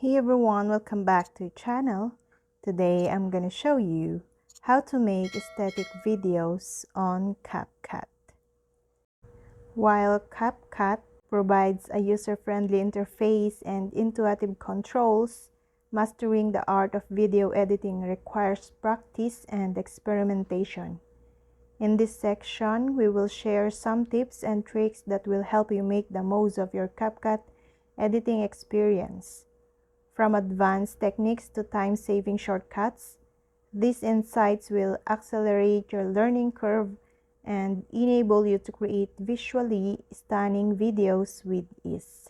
Hey everyone, welcome back to the channel. Today I'm gonna show you how to make aesthetic videos on CapCut. While CapCut provides a user-friendly interface and intuitive controls, mastering the art of video editing requires practice and experimentation. In this section, we will share some tips and tricks that will help you make the most of your CapCut editing experience. From advanced techniques to time-saving shortcuts, these insights will accelerate your learning curve and enable you to create visually stunning videos with ease.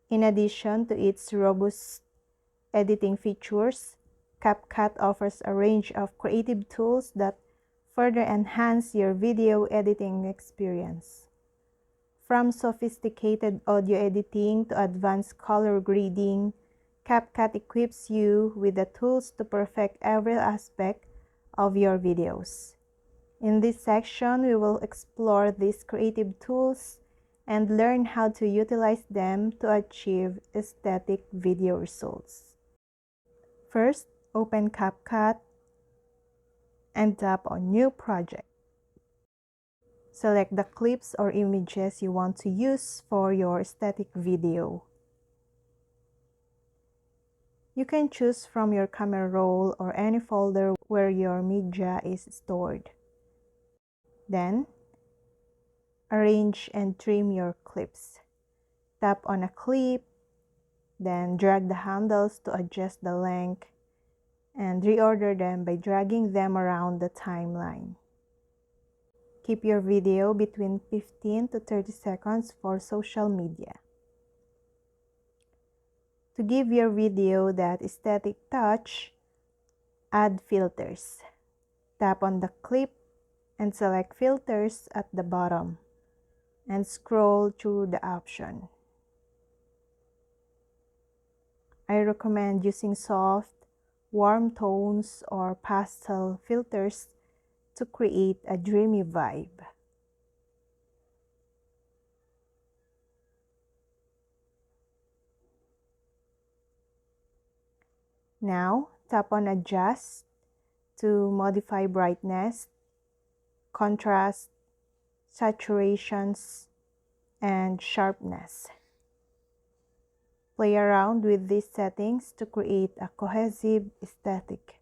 In addition to its robust editing features, CapCut offers a range of creative tools that further enhance your video editing experience. From sophisticated audio editing to advanced color grading, CapCut equips you with the tools to perfect every aspect of your videos. In this section, we will explore these creative tools and learn how to utilize them to achieve aesthetic video results. First, open CapCut and tap on New Project. Select the clips or images you want to use for your aesthetic video. You can choose from your camera roll or any folder where your media is stored. Then, arrange and trim your clips. Tap on a clip, then drag the handles to adjust the length, and reorder them by dragging them around the timeline. Keep your video between 15 to 30 seconds for social media. To give your video that aesthetic touch, add filters. Tap on the clip and select filters at the bottom and scroll through the option. I recommend using soft, warm tones or pastel filters to create a dreamy vibe. Now, tap on Adjust to modify brightness, contrast, saturations, and sharpness. Play around with these settings to create a cohesive aesthetic.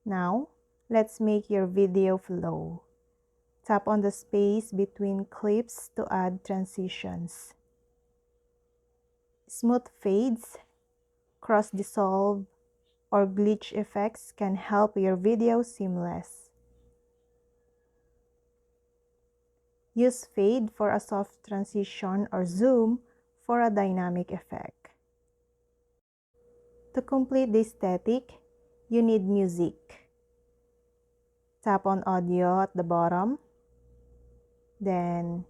Now, let's make your video flow. Tap on the space between clips to add transitions. Smooth fades, cross dissolve, or glitch effects can help your video seamless. Use fade for a soft transition or zoom for a dynamic effect. To complete the aesthetic, you need music. Tap on audio at the bottom. Then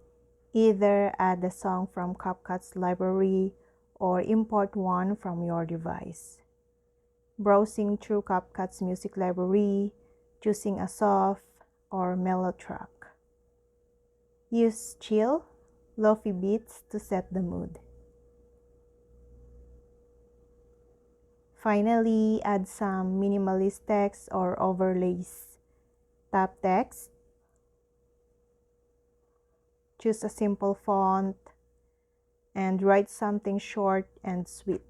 either add a song from CapCut's library or import one from your device. Browsing through CapCut's music library, choosing a soft or mellow track. Use chill, lofi beats to set the mood. Finally, add some minimalist text or overlays. Tap text. Choose a simple font and write something short and sweet.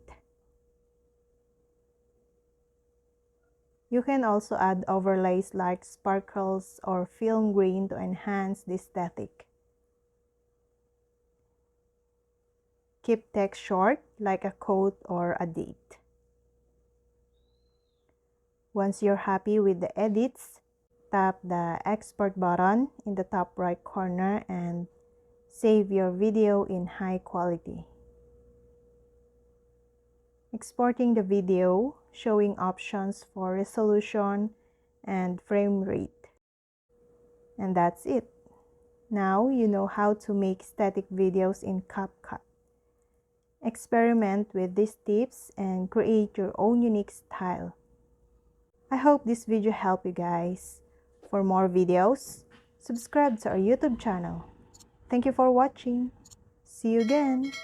You can also add overlays like sparkles or film grain to enhance the aesthetic. Keep text short, like a quote or a date. Once you're happy with the edits, tap the export button in the top right corner and save your video in high quality. Exporting the video, showing options for resolution and frame rate. And that's it. Now you know how to make static videos in CapCut. Experiment with these tips and create your own unique style. I hope this video helped you guys. For more videos, subscribe to our YouTube channel. Thank you for watching. See you again!